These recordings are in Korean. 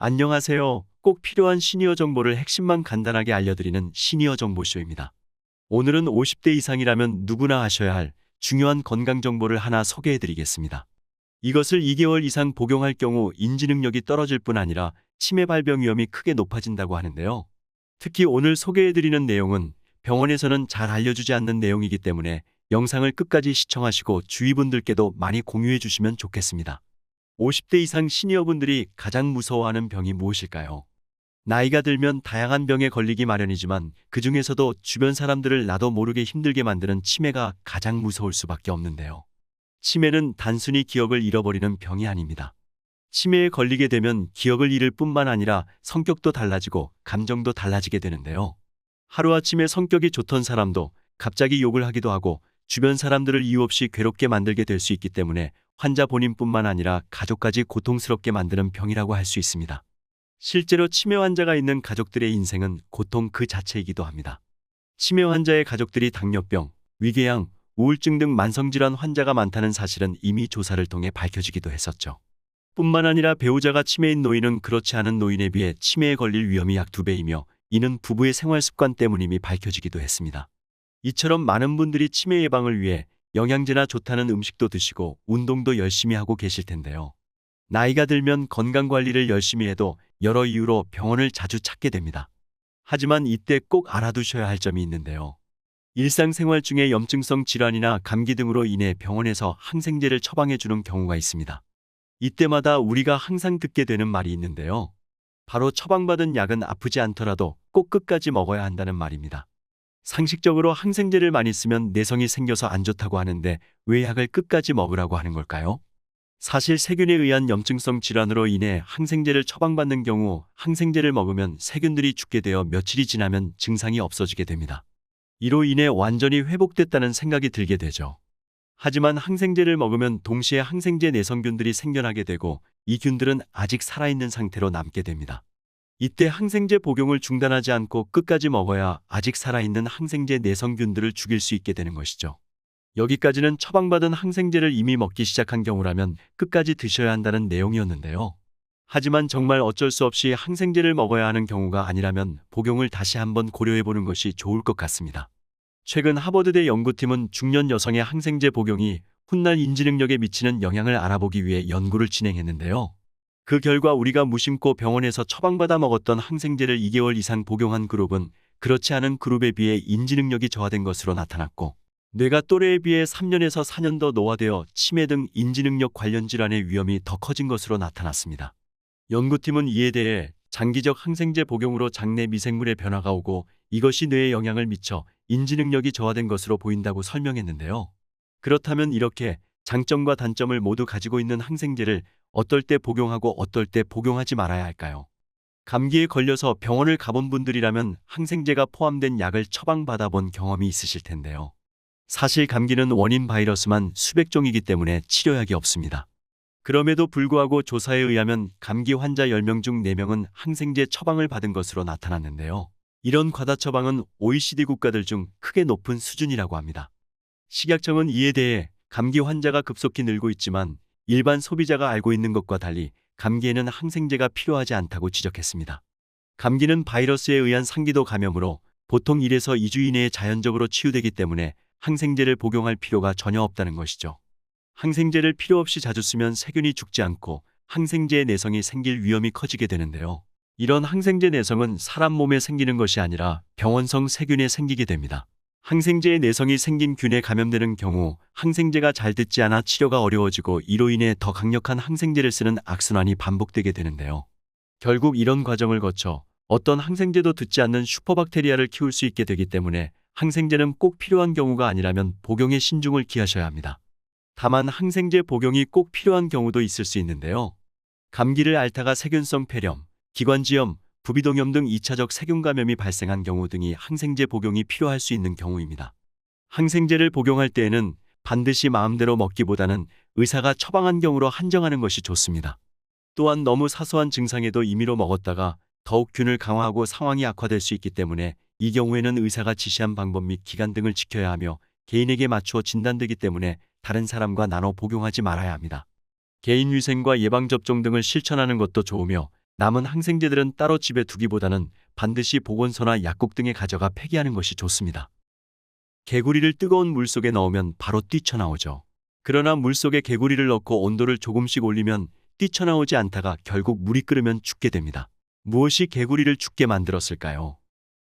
안녕하세요. 꼭 필요한 시니어 정보를 핵심만 간단하게 알려드리는 시니어 정보쇼입니다. 오늘은 50대 이상이라면 누구나 아셔야 할 중요한 건강 정보를 하나 소개해드리겠습니다. 이것을 2개월 이상 복용할 경우 인지 능력이 떨어질 뿐 아니라 치매 발병 위험이 크게 높아진다고 하는데요. 특히 오늘 소개해드리는 내용은 병원에서는 잘 알려주지 않는 내용이기 때문에 영상을 끝까지 시청하시고 주위 분들께도 많이 공유해 주시면 좋겠습니다. 50대 이상 시니어분들이 가장 무서워하는 병이 무엇일까요? 나이가 들면 다양한 병에 걸리기 마련이지만 그 중에서도 주변 사람들을 나도 모르게 힘들게 만드는 치매가 가장 무서울 수밖에 없는데요. 치매는 단순히 기억을 잃어버리는 병이 아닙니다. 치매에 걸리게 되면 기억을 잃을 뿐만 아니라 성격도 달라지고 감정도 달라지게 되는데요. 하루아침에 성격이 좋던 사람도 갑자기 욕을 하기도 하고 주변 사람들을 이유 없이 괴롭게 만들게 될 수 있기 때문에 환자 본인뿐만 아니라 가족까지 고통스럽게 만드는 병이라고 할 수 있습니다. 실제로 치매 환자가 있는 가족들의 인생은 고통 그 자체이기도 합니다. 치매 환자의 가족들이 당뇨병, 위궤양, 우울증 등 만성질환 환자가 많다는 사실은 이미 조사를 통해 밝혀지기도 했었죠. 뿐만 아니라 배우자가 치매인 노인은 그렇지 않은 노인에 비해 치매에 걸릴 위험이 약 2배이며 이는 부부의 생활 습관 때문임이 밝혀지기도 했습니다. 이처럼 많은 분들이 치매 예방을 위해 영양제나 좋다는 음식도 드시고 운동도 열심히 하고 계실 텐데요. 나이가 들면 건강관리를 열심히 해도 여러 이유로 병원을 자주 찾게 됩니다. 하지만 이때 꼭 알아두셔야 할 점이 있는데요. 일상생활 중에 염증성 질환이나 감기 등으로 인해 병원에서 항생제를 처방해 주는 경우가 있습니다. 이때마다 우리가 항상 듣게 되는 말이 있는데요. 바로 처방받은 약은 아프지 않더라도 꼭 끝까지 먹어야 한다는 말입니다. 상식적으로 항생제를 많이 쓰면 내성이 생겨서 안 좋다고 하는데 왜 약을 끝까지 먹으라고 하는 걸까요? 사실 세균에 의한 염증성 질환으로 인해 항생제를 처방받는 경우 항생제를 먹으면 세균들이 죽게 되어 며칠이 지나면 증상이 없어지게 됩니다. 이로 인해 완전히 회복됐다는 생각이 들게 되죠. 하지만 항생제를 먹으면 동시에 항생제 내성균들이 생겨나게 되고 이 균들은 아직 살아있는 상태로 남게 됩니다. 이때 항생제 복용을 중단하지 않고 끝까지 먹어야 아직 살아있는 항생제 내성균들을 죽일 수 있게 되는 것이죠. 여기까지는 처방받은 항생제를 이미 먹기 시작한 경우라면 끝까지 드셔야 한다는 내용이었는데요. 하지만 정말 어쩔 수 없이 항생제를 먹어야 하는 경우가 아니라면 복용을 다시 한번 고려해보는 것이 좋을 것 같습니다. 최근 하버드대 연구팀은 중년 여성의 항생제 복용이 훗날 인지 능력에 미치는 영향을 알아보기 위해 연구를 진행했는데요. 그 결과 우리가 무심코 병원에서 처방받아 먹었던 항생제를 2개월 이상 복용한 그룹은 그렇지 않은 그룹에 비해 인지 능력이 저하된 것으로 나타났고 뇌가 또래에 비해 3년에서 4년 더 노화되어 치매 등 인지 능력 관련 질환의 위험이 더 커진 것으로 나타났습니다. 연구팀은 이에 대해 장기적 항생제 복용으로 장내 미생물의 변화가 오고 이것이 뇌에 영향을 미쳐 인지 능력이 저하된 것으로 보인다고 설명했는데요. 그렇다면 이렇게 장점과 단점을 모두 가지고 있는 항생제를 어떨 때 복용하고 어떨 때 복용하지 말아야 할까요? 감기에 걸려서 병원을 가본 분들이라면 항생제가 포함된 약을 처방받아 본 경험이 있으실 텐데요. 사실 감기는 원인 바이러스만 수백 종이기 때문에 치료약이 없습니다. 그럼에도 불구하고 조사에 의하면 감기 환자 10명 중 4명은 항생제 처방을 받은 것으로 나타났는데요. 이런 과다 처방은 OECD 국가들 중 크게 높은 수준이라고 합니다. 식약청은 이에 대해 감기 환자가 급속히 늘고 있지만 일반 소비자가 알고 있는 것과 달리 감기에는 항생제가 필요하지 않다고 지적했습니다. 감기는 바이러스에 의한 상기도 감염으로 보통 1에서 2주 이내에 자연적으로 치유되기 때문에 항생제를 복용할 필요가 전혀 없다는 것이죠. 항생제를 필요 없이 자주 쓰면 세균이 죽지 않고 항생제의 내성이 생길 위험이 커지게 되는데요. 이런 항생제 내성은 사람 몸에 생기는 것이 아니라 병원성 세균에 생기게 됩니다. 항생제의 내성이 생긴 균에 감염되는 경우 항생제가 잘 듣지 않아 치료가 어려워지고 이로 인해 더 강력한 항생제를 쓰는 악순환이 반복되게 되는데요. 결국 이런 과정을 거쳐 어떤 항생제도 듣지 않는 슈퍼박테리아를 키울 수 있게 되기 때문에 항생제는 꼭 필요한 경우가 아니라면 복용에 신중을 기하셔야 합니다. 다만 항생제 복용이 꼭 필요한 경우도 있을 수 있는데요. 감기를 앓다가 세균성 폐렴, 기관지염, 부비동염 등 2차적 세균 감염이 발생한 경우 등이 항생제 복용이 필요할 수 있는 경우입니다. 항생제를 복용할 때에는 반드시 마음대로 먹기보다는 의사가 처방한 경우로 한정하는 것이 좋습니다. 또한 너무 사소한 증상에도 임의로 먹었다가 더욱 균을 강화하고 상황이 악화될 수 있기 때문에 이 경우에는 의사가 지시한 방법 및 기간 등을 지켜야 하며 개인에게 맞추어 진단되기 때문에 다른 사람과 나눠 복용하지 말아야 합니다. 개인위생과 예방접종 등을 실천하는 것도 좋으며 남은 항생제들은 따로 집에 두기보다는 반드시 보건소나 약국 등에 가져가 폐기하는 것이 좋습니다. 개구리를 뜨거운 물속에 넣으면 바로 뛰쳐나오죠. 그러나 물속에 개구리를 넣고 온도를 조금씩 올리면 뛰쳐나오지 않다가 결국 물이 끓으면 죽게 됩니다. 무엇이 개구리를 죽게 만들었을까요?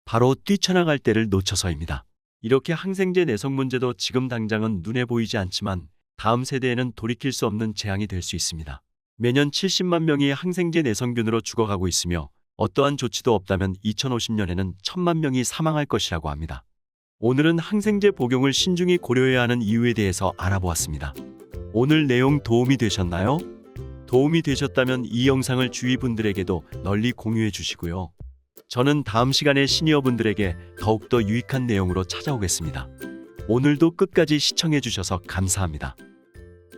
바로 뛰쳐나갈 때를 놓쳐서입니다. 이렇게 항생제 내성 문제도 지금 당장은 눈에 보이지 않지만 다음 세대에는 돌이킬 수 없는 재앙이 될 수 있습니다. 매년 70만 명이 항생제 내성균으로 죽어가고 있으며 어떠한 조치도 없다면 2050년에는 1000만 명이 사망할 것이라고 합니다. 오늘은 항생제 복용을 신중히 고려해야 하는 이유에 대해서 알아보았습니다. 오늘 내용 도움이 되셨나요? 도움이 되셨다면 이 영상을 주위 분들에게도 널리 공유해 주시고요. 저는 다음 시간에 시니어분들에게 더욱더 유익한 내용으로 찾아오겠습니다. 오늘도 끝까지 시청해 주셔서 감사합니다.